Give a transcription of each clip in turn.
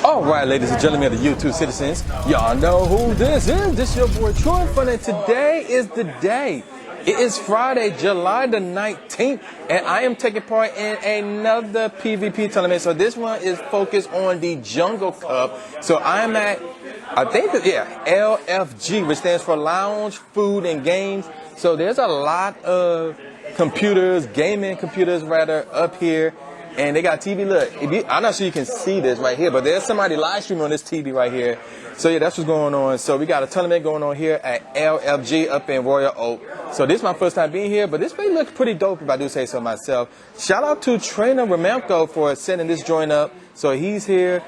All right, ladies and gentlemen of the YouTube citizens, y'all know who this is. This your boy Tru Inferno, and today is the day. It is Friday, July the 19th, and I am taking part in another PvP tournament. So this one is focused on the Jungle Cup. So I'm at, LFG, which stands for Lounge, Food, and Games. So there's a lot of computers, gaming computers rather, up here. And they got TV. Look, I'm not sure you can see this right here, but there's somebody live streaming on this TV right here. So yeah, that's what's going on. So we got a tournament going on here at LFG up in Royal Oak. So this is my first time being here, but this place looks pretty dope if I do say so myself. Shout out to Trainer Remamco for setting this joint up. So he's here.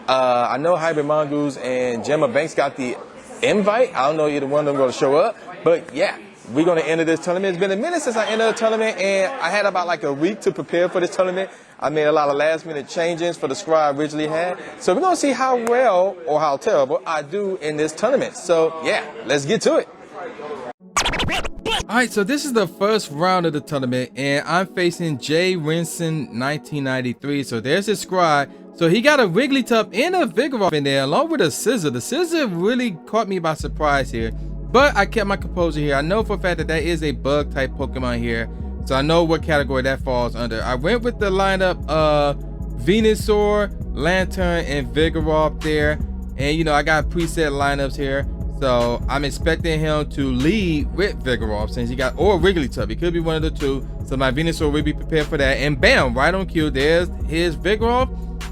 I know Hybrid Mongoose and Gemma Banks got the invite. I don't know either one of them going to show up, but yeah. We're going to enter this tournament. It's been a minute since I entered a tournament, and I had about like a week to prepare for this tournament. I made a lot of last-minute changes for the squad I originally had. So we're going to see how well or how terrible I do in this tournament. So, yeah, let's get to it. All right, so this is the first round of the tournament, and I'm facing Jay Rinson 1993. So there's his squad. So he got a Wigglytuff and a Vigoroth in there, along with a Scizor. The Scizor really caught me by surprise here. But I kept my composure here. I know for a fact that that is a bug type Pokemon here. So I know what category that falls under. I went with the lineup of Venusaur, Lantern, and Vigoroth there. And you know, I got preset lineups here. So I'm expecting him to lead with Vigoroth since he got, or Wigglytuff. It could be one of the two. So my Venusaur will be prepared for that. And bam, right on cue, there's his Vigoroth.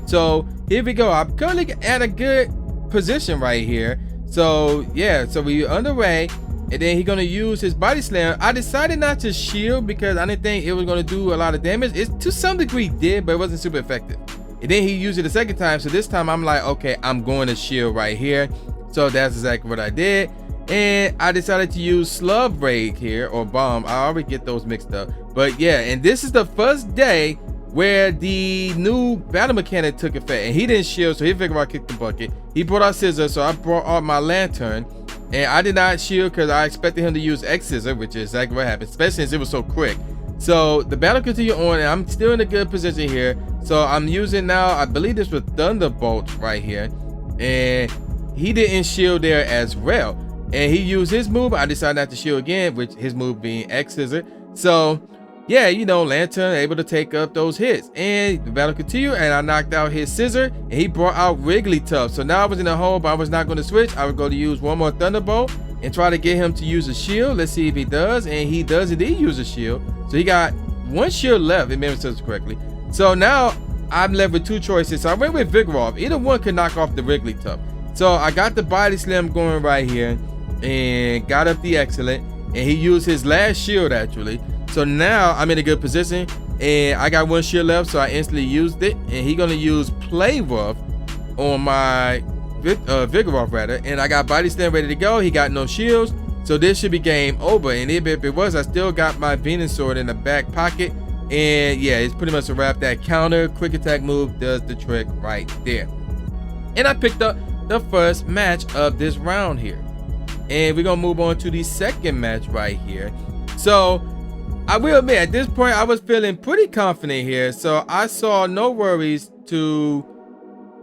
So here we go. I'm currently at a good position right here. So yeah, so we underway, and then he's gonna use his body slam. I decided not to shield because I didn't think it was gonna do a lot of damage. It to some degree did, but it wasn't super effective. And then he used it a second time, so this time I'm like, okay, I'm going to shield right here. So that's exactly what I did, and I decided to use Slug Raid here, or Bomb. I already get those mixed up, but yeah. And this is the first day where the new battle mechanic took effect, and he didn't shield, so he figured I kicked the bucket. He brought out Scizor, so I brought out my Lantern, and I did not shield because I expected him to use X Scizor, which is exactly what happened, especially since it was so quick. So the battle continued on, and I'm still in a good position here. So I'm using now, I believe this was Thunderbolt right here, and he didn't shield there as well. And he used his move. I decided not to shield again, which his move being X Scizor. So yeah, you know, Lantern able to take up those hits, and the battle continued, and I knocked out his Scizor, and he brought out Wigglytuff. So now I was in a hole, but I was not going to switch. I would go to use one more Thunderbolt and try to get him to use a shield. Let's see if he does, and he does indeed use a shield. So he got one shield left, if memory serves correctly. So now I'm left with two choices. So I went with Vigoroth. Either one could knock off the Wigglytuff. So I got the body slam going right here, and got up the excellent, and he used his last shield actually. So now I'm in a good position, and I got one shield left, so I instantly used it. And he's gonna use Play Rough on my Vigoroth rather, and I got body slam ready to go. He got no shields, so this should be game over. And if it was, I still got my Venusaur in the back pocket, and yeah, it's pretty much a wrap. That counter quick attack move does the trick right there. And I picked up the first match of this round here, and we're gonna move on to the second match right here. So I will admit, at this point, I was feeling pretty confident here, so I saw no worries to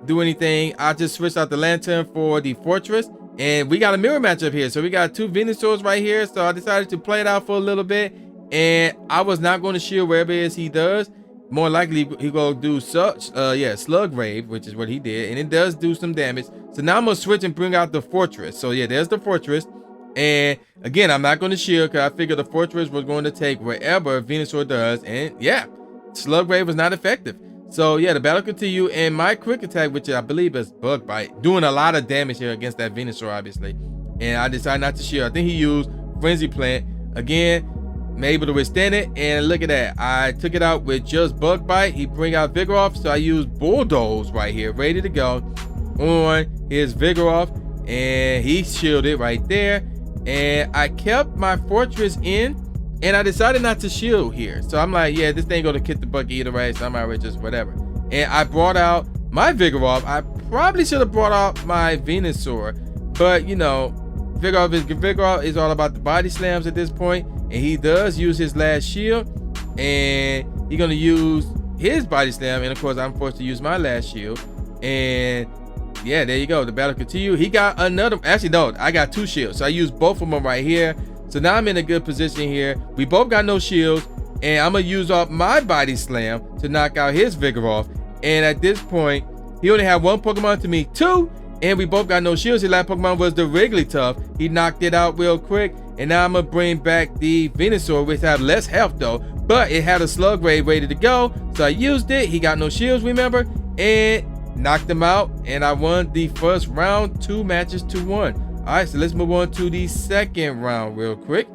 do anything. I just switched out the Lantern for the Fortress, and we got a mirror matchup here. So we got two Venusaurs right here, so I decided to play it out for a little bit, and I was not going to shield wherever it is he does. More likely, he gonna do Slug Raid, which is what he did, and it does do some damage. So now I'm gonna switch and bring out the Fortress. So yeah, there's the Fortress. And again, I'm not going to shield because I figured the Fortress was going to take wherever Venusaur does. And yeah, Slug Raid was not effective. So yeah, the battle continued, and my quick attack, which I believe is Bug Bite, doing a lot of damage here against that Venusaur, obviously. And I decided not to shield. I think he used Frenzy Plant. Again, able to withstand it. And look at that. I took it out with just Bug Bite. He bring out Vigoroth. So I used Bulldoze right here, ready to go on his Vigoroth. And he shielded right there. And I kept my Fortress in, and I decided not to shield here. So I'm like, yeah, this thing gonna kick the bucket either way, so I might as well just whatever. And I brought out my Vigoroth. I probably should have brought out my Venusaur, but you know, Vigoroth is all about the body slams at this point, and he does use his last shield, and he's gonna use his body slam, and of course I'm forced to use my last shield. And yeah, there you go. The battle continued. He got another. Actually, no, I got 2 shields. So I used both of them right here. So now I'm in a good position here. We both got no shields. And I'm going to use off my body slam to knock out his Vigoroth. And at this point, he only had 1 Pokemon to me 2. And we both got no shields. His last Pokemon was the Wigglytuff. He knocked it out real quick. And now I'm going to bring back the Venusaur, which have less health though. But it had a Slug Ray ready to go. So I used it. He got no shields, remember? And knocked him out. And I won the first round, 2 matches to 1. All right, so let's move on to the second round real quick.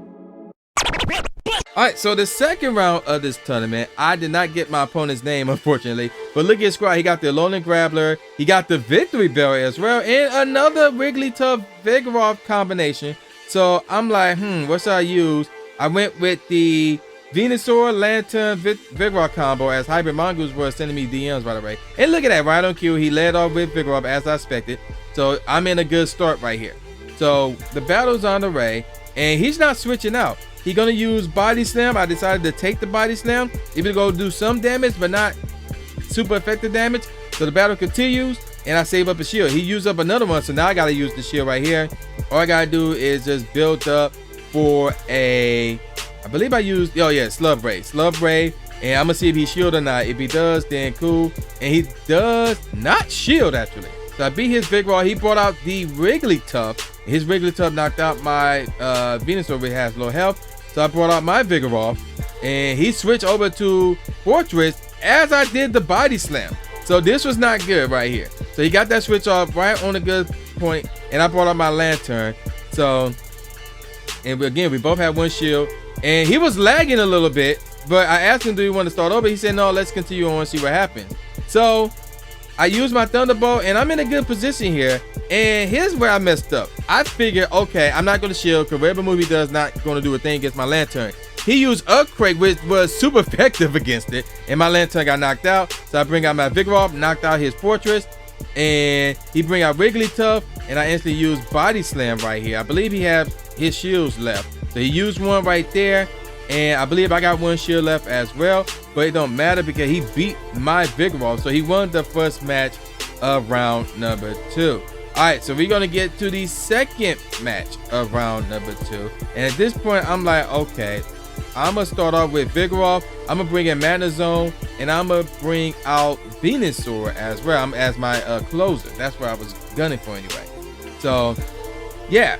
All right, so the second round of this tournament, I did not get my opponent's name, unfortunately. But look at his squad. He got the Alolan Grappler. He got the Victory Bell as well. And another Wigglytuff Vigoroth combination. So I'm like, what should I use? I went with the Venusaur, Lantern, Vigoroth combo, as Hybrid Mongoose were sending me DMs, by the way. And look at that, right on cue. He led off with Vigoroth as I expected. So I'm in a good start right here. So the battle's on the way. And he's not switching out. He's going to use Body Slam. I decided to take the Body Slam. Even go do some damage, but not super effective damage. So the battle continues, and I save up a shield. He used up another one, so now I got to use the shield right here. All I got to do is just build up for a, I believe I used, oh yeah, Slug Ray. Slug Ray, and I'm going to see if he shield or not. If he does, then cool. And he does not shield, actually. So I beat his Vigoroth. He brought out the Wigglytuff. His Wigglytuff knocked out my Venusaur, which has low health. So I brought out my Vigoroth, and he switched over to Fortress as I did the Body Slam. So this was not good right here. So he got that switch off right on a good point, and I brought out my Lantern. So, and again, we both had 1 shield, and he was lagging a little bit, but I asked him, do you want to start over? He said, no, let's continue on and see what happens. So I used my Thunderbolt, and I'm in a good position here. And here's where I messed up. I figured, okay, I'm not going to shield because Rebel Movie does not going to do a thing against my Lantern. He used Earthquake, which was super effective against it, and my Lantern got knocked out. So I bring out my Vigoroth, knocked out his Fortress, and he bring out Wigglytuff, and I instantly use Body Slam right here. I believe he has his shields left. So he used one right there, and I believe I got 1 shield left as well, but it don't matter because he beat my Vigoroth. So he won the first match of round number 2. All right, so we're going to get to the second match of round number 2. And at this point, I'm like, okay, I'm going to start off with Vigoroth. I'm going to bring in Mana Zone, and I'm going to bring out Venusaur as well as my closer. That's what I was gunning for anyway. So, yeah,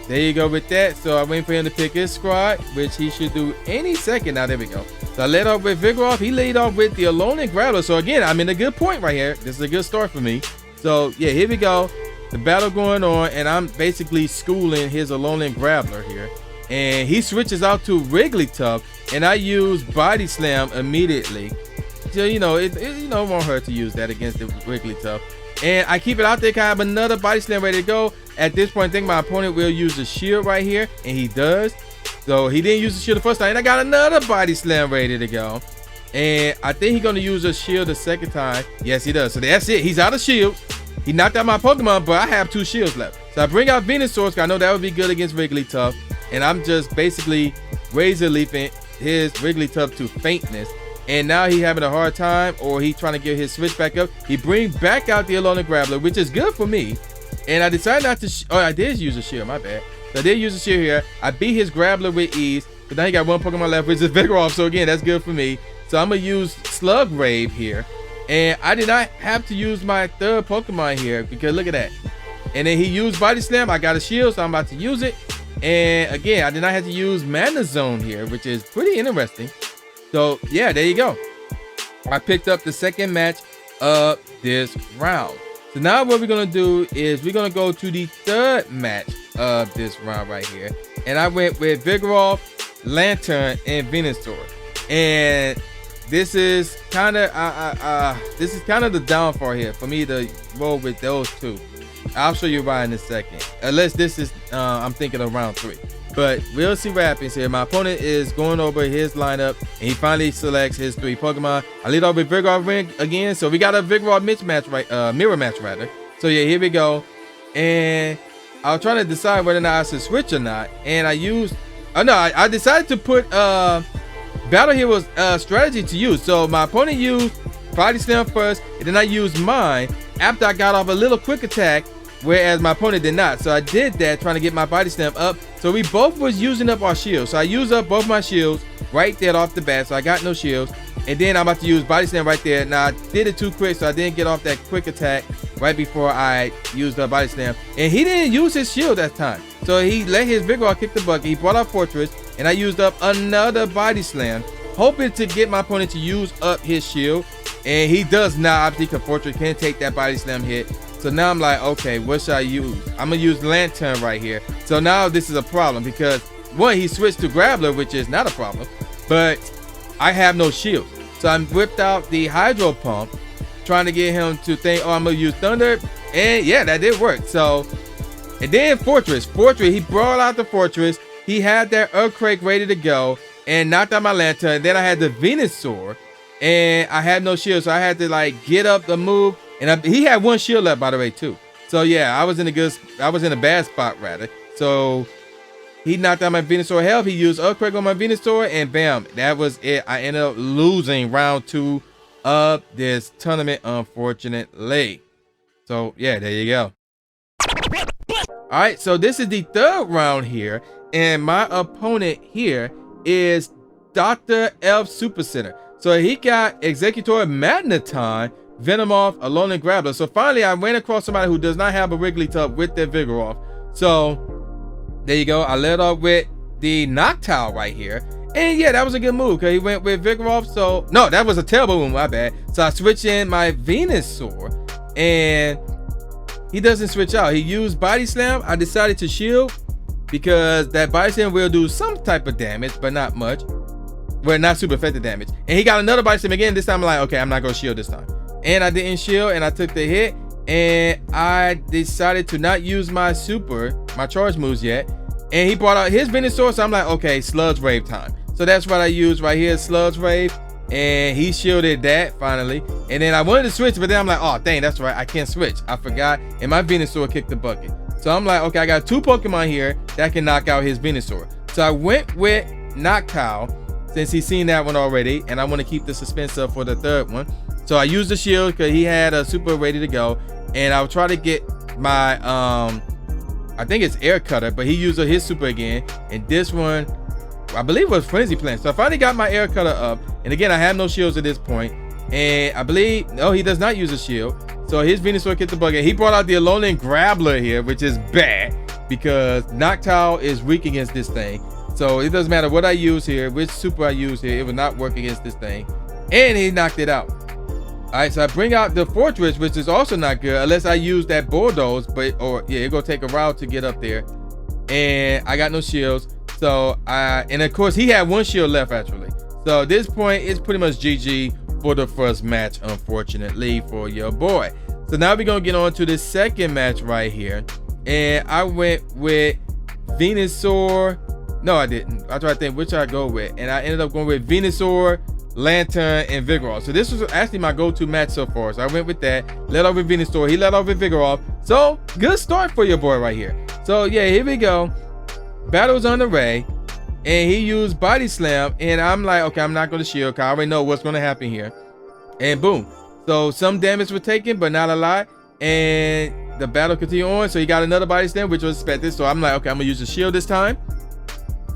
there you go with that. So I'm waiting for him to pick his squad, which he should do any second. Now, there we go. So I led off with Vigoroth. He laid off with the Alolan Grappler. So again, I'm in a good point right here. This is a good start for me. So, yeah, here we go. The battle going on, and I'm basically schooling his Alolan Grappler here. And he switches out to Wigglytuff, and I use Body Slam immediately. So, it won't hurt to use that against the Wigglytuff. And I keep it out there, kind of have another Body Slam ready to go. At this point, I think my opponent will use the shield right here, and he does. So he didn't use the shield the first time, and I got another Body Slam ready to go. And I think he's going to use a shield the second time. Yes, he does. So that's it. He's out of shield. He knocked out my Pokemon, but I have 2 shields left. So I bring out Venusaur, because I know that would be good against Wigglytuff. And I'm just basically razor leafing his Wigglytuff to faintness. And now he having a hard time, or he trying to get his switch back up. He brings back out the Alolan Grappler, which is good for me. And I decided not to, I did use a shield, my bad. So I did use a shield here. I beat his Grappler with ease. But now he got 1 Pokemon left, which is Vigoroth. So again, that's good for me. So I'm going to use Slug Rave here. And I did not have to use my 3rd Pokemon here, because look at that. And then he used Body Slam. I got a shield, so I'm about to use it. And again, I did not have to use Mana Zone here, which is pretty interesting. So yeah, there you go. I picked up the second match of this round. So now what we're going to do is we're going to go to the 3rd match of this round right here. And I went with Vigoroth, Lantern, and Venusaur. And this is kind of the downfall here for me to roll with those 2. I'll show you why in a second. Unless this is I'm thinking of round 3. But we'll see what happens here. My opponent is going over his lineup, and he finally selects his 3 Pokemon. I lead off with Vigoroth again, so we got a Vigoroth mirror match rather. So yeah, here we go. And I was trying to decide whether or not I should switch or not, and I decided to put Battle here was a strategy to use. So my opponent used Body Slam first, and then I used mine. after I got off a little quick attack, whereas my opponent did not. So I did that, trying to get my body slam up. So we both was using up our shields. So I used up both my shields right there off the bat. So I got no shields. And then I'm about to use body slam right there. Now I did it too quick, so I didn't get off that quick attack right before I used the body slam. And he didn't use his shield that time. So he let his Vigoroth kick the bucket. He brought out Fortress, and I used up another body slam, hoping to get my opponent to use up his shield. And he does not. Obviously, because Fortress can't take that body slam hit. So now I'm like, okay, what should I use? I'm going to use Lantern right here. So now this is a problem because, one, he switched to Grappler, which is not a problem. But I have no shield. So I whipped out the Hydro Pump, trying to get him to think, oh, I'm going to use Thunder. And yeah, that did work. So, and then Fortress, he brought out the Fortress. He had that Earthquake ready to go and knocked out my Lantern. And then I had the Venusaur, and I had no shield. So I had to like get up the move. And he had one shield left, by the way, too. So yeah, I was in a bad spot rather. So he knocked out my Venusaur health. He used Earthquake on my Venusaur, and bam, that was it. I ended up losing round 2 of this tournament, unfortunately. So yeah, there you go. All right, so this is the 3rd round here, and my opponent here is Dr. Elf Super Center. So he got Executor Magneton, Venomoth, Alolan Grappler. So finally, I ran across somebody who does not have a Wigglytuff with their Vigoroth. So there you go. I led off with the Noctowl right here. And yeah, that was a good move because he went with Vigoroth. So no, that was a terrible move, my bad. So I switched in my Venusaur, and he doesn't switch out. He used Body Slam. I decided to shield because that Body Slam will do some type of damage, but not much. Well, not super effective damage. And he got another Body Slam again. This time I'm like, okay, I'm not going to shield this time. And I didn't shield, and I took the hit, and I decided to not use my charge moves yet. And he brought out his Venusaur, so I'm like, okay, Sludge Wave time. So that's what I used right here, Sludge Wave, and he shielded that finally. And then I wanted to switch, but then I'm like, oh dang, that's right, I can't switch. I forgot, and my Venusaur kicked the bucket. So I'm like, okay, I got 2 Pokemon here that can knock out his Venusaur. So I went with Noctowl, since he's seen that one already, and I want to keep the suspense up for the 3rd one. So I used the shield because he had a super ready to go, and I'll try to get my I think it's Air Cutter, but he used his super again, and this one I believe was Frenzy Plant. So I finally got my Air Cutter up, and again I have no shields at this point, and I believe no, he does not use a shield. So his Venusaur kicked the bucket. He brought out the Alolan Grappler here, which is bad because Noctowl is weak against this thing. So it doesn't matter what I use here, which super I use here, it will not work against this thing, and he knocked it out. All right, so I bring out the Fortress, which is also not good unless I use that Bulldoze, yeah, it's gonna take a route to get up there, and I got no shields. So and of course he had 1 shield left actually. So at this point, it's pretty much GG for the first match, unfortunately for your boy. So now we're gonna get on to the 2nd match right here, and I went with Venusaur. No, I didn't. I tried to think which I go with, and I ended up going with Venusaur, Lantern, and Vigoroth. So this was actually my go-to match so far. So I went with that. Led off with Venusaur. He led off with Vigoroth. So good start for your boy right here. So yeah, here we go. Battle's on the way, and he used Body Slam, and I'm like, okay, I'm not going to shield because I already know what's going to happen here. And boom. So some damage was taken, but not a lot. And the battle continued on. So he got another Body Slam, which was expected. So I'm like, okay, I'm going to use the shield this time.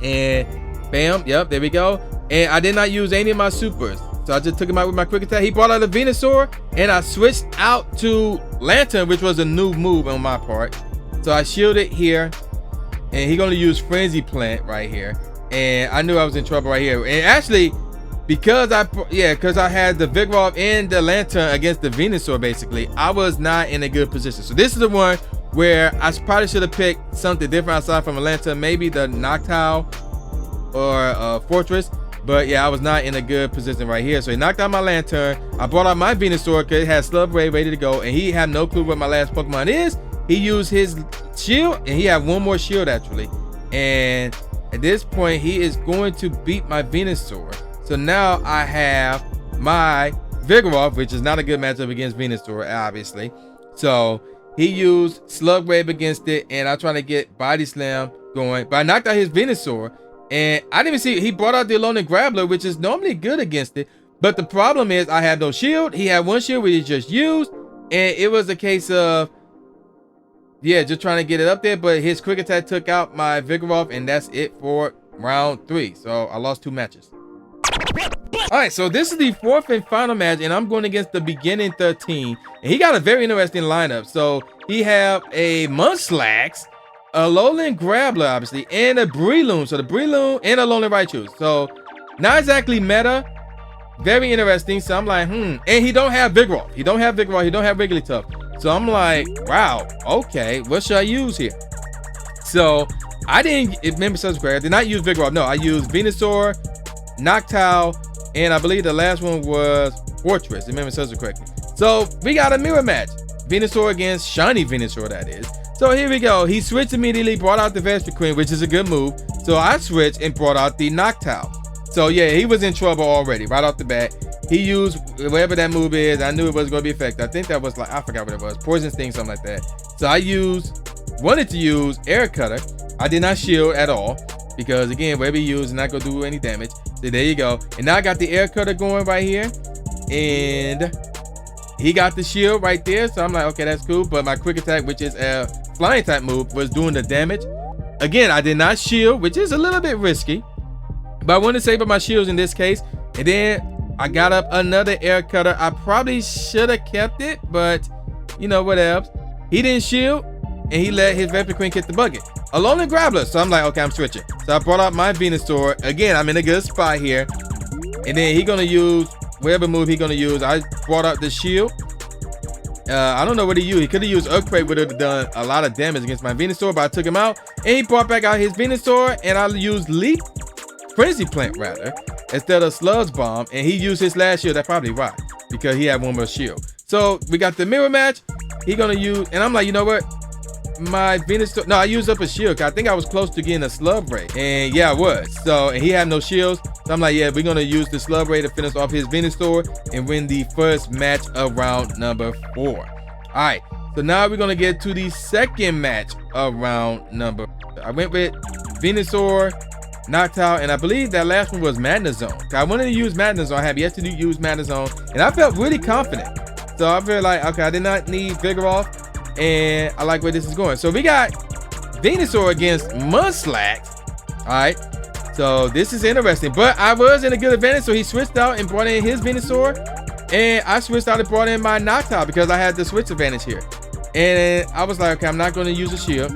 And bam, yep, there we go. And I did not use any of my supers, so I just took him out with my quick attack. He brought out a Venusaur, and I switched out to Lantern, which was a new move on my part. So I shielded here, and he's gonna use Frenzy Plant right here. And I knew I was in trouble right here. And actually, because I had the Vigoroth and the Lantern against the Venusaur, basically, I was not in a good position. So this is the one where I probably should have picked something different aside from a Lantern, maybe the Noctowl or Fortress. But yeah, I was not in a good position right here. So he knocked out my Lantern. I brought out my Venusaur because it had Slug Ray ready to go, and he had no clue what my last Pokemon is. He used his shield, and he had 1 more shield actually. And at this point, he is going to beat my Venusaur. So now I have my Vigoroth, which is not a good matchup against Venusaur, obviously. So he used Slug Wave against it, and I tried to get Body Slam going, but I knocked out his Venusaur, and I didn't even see he brought out the Alolan Grappler, which is normally good against it. But the problem is I have no shield. He had 1 shield which he just used, And it was a case of, yeah, just trying to get it up there. But his quick attack took out my Vigoroth, and that's it for round 3. So I lost 2 matches. All right, so this is the 4th and final match, and I'm going against the beginning 13. And he got a very interesting lineup. So he have a Munchlax, a Alolan Grappler, obviously, and a Breloom. So the Breloom and a Alolan Raichu. So not exactly meta. Very interesting. So I'm like, And he don't have Vigoroth. He don't have Vigoroth. He don't have Wigglytuff. So I'm like, wow, okay, what should I use here? So I didn't, remember subscribe, I did not use Vigoroth. No, I used Venusaur, Noctowl, and I believe the last one was Fortress. Remember subscribe correctly. So we got a mirror match. Venusaur against Shiny Venusaur, that is. So here we go. He switched immediately, brought out the Vespiquen, which is a good move. So I switched and brought out the Noctowl. So yeah, he was in trouble already right off the bat. He used whatever that move is. I knew it was going to be effective. I think that was like, I forgot what it was. Poison Sting, something like that. So I wanted to use Air Cutter. I did not shield at all because again, whatever you use is not going to do any damage. So there you go. And now I got the Air Cutter going right here. And he got the shield right there. So I'm like, okay, that's cool. But my quick attack, which is a flying type move, was doing the damage. Again, I did not shield, which is a little bit risky. But I wanted to save up my shields in this case. And then I got up another Air Cutter. I probably should have kept it, but you know, what else? He didn't shield, and he let his Vespiquen hit the bucket. Alolan Grappler. So I'm like, okay, I'm switching. So I brought out my Venusaur. Again, I'm in a good spot here. And then he gonna use whatever move he gonna use. I brought out the shield. I don't know what he used. He could have used Earthquake, would have done a lot of damage against my Venusaur, but I took him out. And he brought back out his Venusaur, and I used Frenzy Plant rather, instead of Sludge Bomb, and he used his last shield. That's probably why, because he had one more shield. So we got the mirror match. He gonna use, and I'm like, you know what? My Venusaur, no, I used up a shield. I think I was close to getting a Slug Ray, and yeah, I was. So, and he had no shields. So I'm like, yeah, we're gonna use the Slug Ray to finish off his Venusaur and win the first match of round number 4. All right, so now we're gonna get to the second match of round number. I went with Venusaur, Noctowl, and I believe that last one was Magnezone. I wanted to use Magnezone. I have yet to use Magnezone, and I felt really confident. So I feel like, okay, I did not need Vigoroth, and I like where this is going. So we got Venusaur against Munchlax. All right, so this is interesting, but I was in a good advantage. So he switched out and brought in his Venusaur, and I switched out and brought in my Noctowl because I had the switch advantage here. And I was like, okay, I'm not going to use a shield.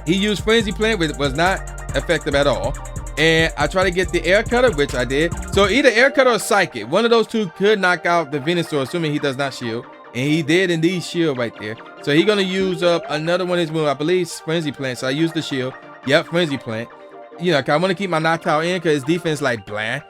He used Frenzy Plant, which was not effective at all, and I try to get the Air Cutter, which I did. So either Air Cutter or Psychic, one of those two could knock out the Venusaur, assuming he does not shield, and he did indeed shield right there. So he's gonna use up another one of his moves, I believe Frenzy Plant. So I used the shield. Yep, Frenzy Plant. You know, I want to keep my Noctowl in because his defense like bland,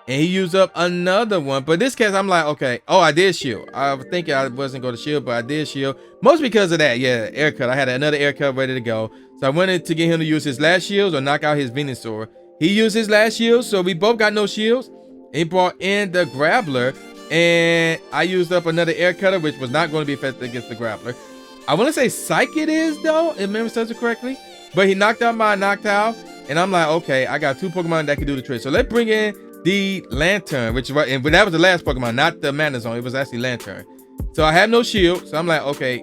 and he used up another one. But this case, I'm like, okay, oh, I did shield. I was thinking I wasn't going to shield, but I did shield, mostly because of that. Yeah, Air Cut. I had another Air Cut ready to go. So I wanted to get him to use his last shields or knock out his Venusaur. He used his last shields, so we both got no shields. He brought in the Grappler, and I used up another Air Cutter, which was not going to be effective against the Grappler. I want to say Psych it is, though, if memory serves it correctly. But he knocked out my Noctowl, and I'm like, okay, I got 2 Pokemon that can do the trick. So let's bring in the Lantern, which is right, and that was the last Pokemon, not the Magnezone. It was actually Lantern. So I have no shield, so I'm like, okay.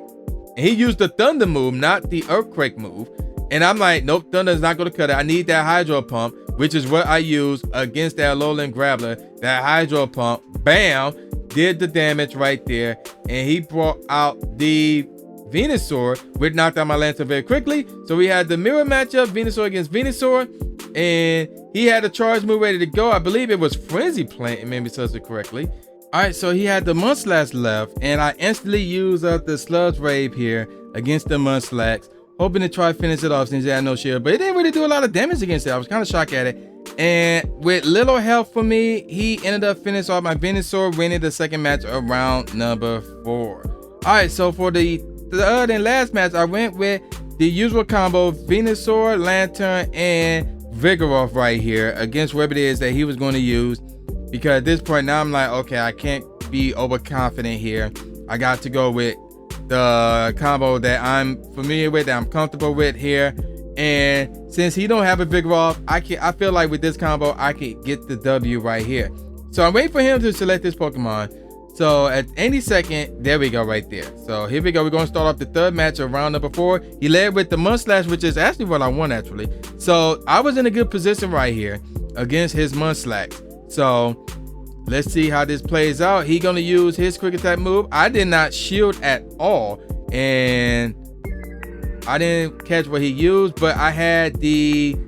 And he used the Thunder move, not the Earthquake move. And I'm like, nope, Thunder is not going to cut it. I need that Hydro Pump, which is what I use against that Alolan Grappler. That Hydro Pump, bam, did the damage right there. And he brought out the Venusaur, which knocked out my Lantern very quickly. So we had the mirror matchup, Venusaur against Venusaur. And he had a charge move ready to go. I believe it was Frenzy Plant, if memory serves it correctly. All right, so he had the Munchlax left, and I instantly used up the Sludge Rave here against the Munchlax, hoping to try to finish it off since it had no shield, but it didn't really do a lot of damage against it. I was kind of shocked at it. And with little help from me, he ended up finishing off my Venusaur, winning the second match of round number 4. All right, so for the third and last match, I went with the usual combo, Venusaur, Lantern, and Vigoroth right here against whatever it is that he was going to use. Because at this point now I'm like, okay, I can't be overconfident here. I got to go with the combo that I'm familiar with, that I'm comfortable with here. And since he don't have a Vigoroth, I feel like with this combo I can get the W right here. So I'm waiting for him to select this Pokemon. So at any second, there we go right there. So here we go. We're going to start off the third match of round number 4. He led with the Munchlax, which is actually what I won actually. So I was in a good position right here against his Munchlax. So let's see how this plays out. He's going to use his quick attack move. I did not shield at all, and I didn't catch what he used, but I had the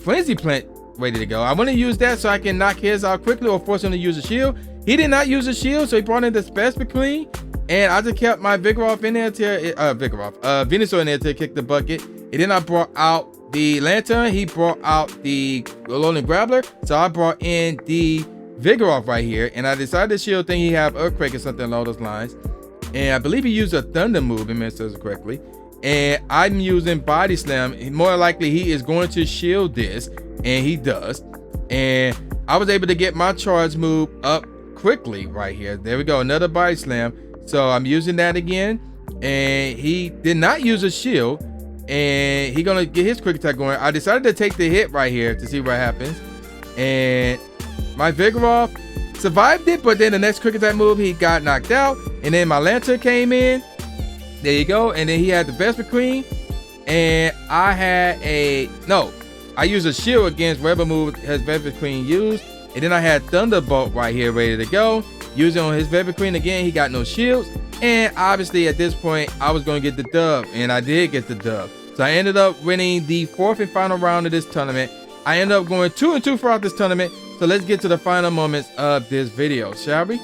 Frenzy Plant ready to go. I want to use that so I can knock his out quickly or force him to use a shield. He did not use a shield, so he brought in the Vespiquen, and I just kept my Vigoroth in there till Venusaur in there to kick the bucket. And then I brought out the Lantern. He brought out the Alolan Grappler, so I brought in the Vigoroth right here, and I decided to shield thing. He have Earthquake or something along those lines, and I believe he used a Thunder move, if I says it correctly. And I'm using Body Slam. More likely he is going to shield this, and he does. And I was able to get my charge move up quickly right here. There we go, another Body Slam. So I'm using that again, and he did not use a shield, and he gonna get his quick attack going. I decided to take the hit right here to see what happens, and my Vigoroth survived it, but then the next quick attack move he got knocked out, and then my Lantern came in. There you go, and then he had the Vespiquen, and I had I used a shield against whatever move his Vespiquen used. And then I had Thunderbolt right here ready to go. Using on his Vespiquen again, he got no shields. And obviously at this point, I was going to get the dub. And I did get the dub. So I ended up winning the 4th and final round of this tournament. I ended up going 2-2 throughout this tournament. So let's get to the final moments of this video, shall we?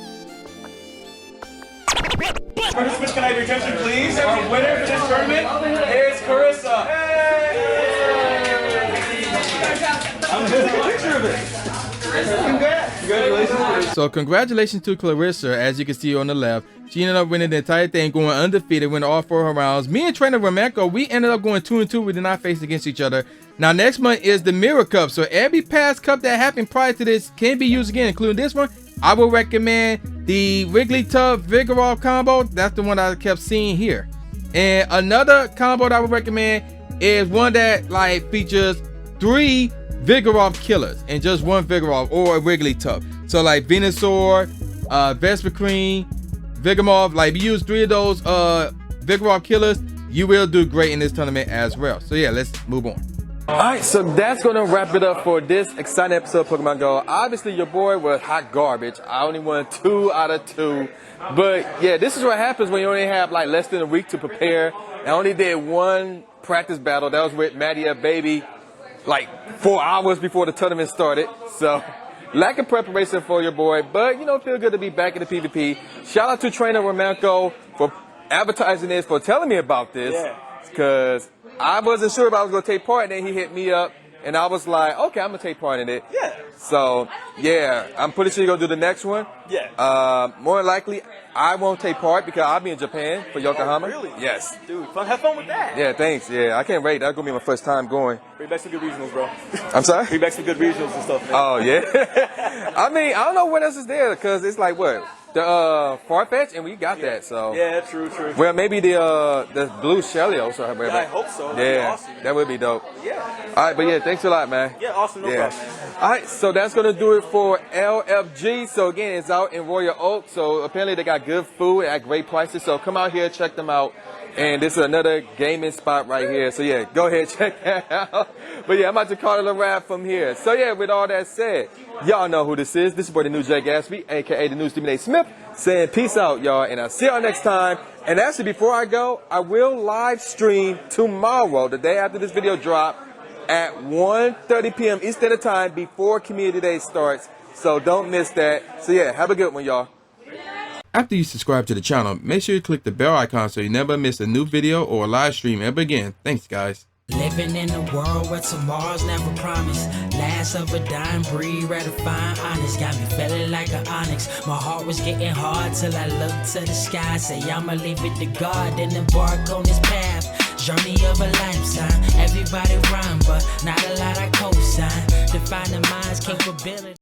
Participants, can I have your attention, please? Our winner for this tournament is Carissa. I'm going to take a picture of it. Congratulations. So congratulations to Clarissa, as you can see on the left. She ended up winning the entire thing, going undefeated, winning all 4 rounds. Me and Trainer Remamco, we ended up going 2-2. We did not face against each other. Now next month is the Mirror Cup. So every past cup that happened prior to this can be used again, including this one. I will recommend the Wigglytuff Vigoroth combo. That's the one I kept seeing here. And another combo that I would recommend is one that like features 3 Vigoroth killers and just 1 Vigoroth or a Wigglytuff. So like Venusaur, Vespiquen, Vigoroth, like if you use 3 of those Vigoroth killers, you will do great in this tournament as well. So yeah, let's move on. Alright, so that's gonna wrap it up for this exciting episode of Pokemon Go. Obviously your boy was hot garbage. I only won 2 out of 2. But yeah, this is what happens when you only have like less than a week to prepare. I only did 1 practice battle. That was with Maddie Baby, like 4 hours before the tournament started. So lack of preparation for your boy, but you know, feel good to be back in the PvP. Shout out to Trainer Remamco for advertising this, for telling me about this, because I wasn't sure if I was going to take part, and then he hit me up, and I was like, okay, I'm going to take part in it. Yeah. So, yeah, I'm pretty sure you're going to do the next one. Yeah. More likely, I won't take part because I'll be in Japan for Yokohama. Oh, really? Yes. Dude, have fun with that. Yeah, thanks. Yeah, I can't wait. That's going to be my first time going. Bring back some good regionals, bro. I'm sorry? Bring back some good regionals and stuff, man. Oh, yeah? I mean, I don't know what else is there, because it's like, what? The Farfetch, and we got that, so. Yeah, true. Well, maybe the blue Shelios or whatever. Yeah, I hope so. That'd be awesome. That would be dope. Yeah. All right, but yeah, thanks a lot, man. Yeah, awesome, no problem. All right, so that's gonna do it for LFG. So again, it's out in Royal Oak. So apparently they got good food at great prices. So come out here, check them out. And this is another gaming spot right here. So yeah, go ahead, check that out. But yeah, I'm about to call it a wrap from here. So yeah, with all that said, y'all know who this is. This is boy the new Jay Gatsby, aka the new Stephen A. Smith, saying peace out, y'all, and I'll see y'all next time. And actually, before I go, I will live stream tomorrow, the day after this video drop, at 1:30 p.m. East Standard Time before Community Day starts. So don't miss that. So yeah, have a good one, y'all. After you subscribe to the channel, make sure you click the bell icon so you never miss a new video or a live stream ever again. Thanks, guys. Living in a world where tomorrow's never promised. Last of a dying breed, ratifying honest. Got me feeling like an onyx. My heart was getting hard till I looked to the sky. Say I'ma leave it to God and embark on this path. Journey of a lifetime. Everybody rhyme, but not a lot I co-sign. Define the mind's capability.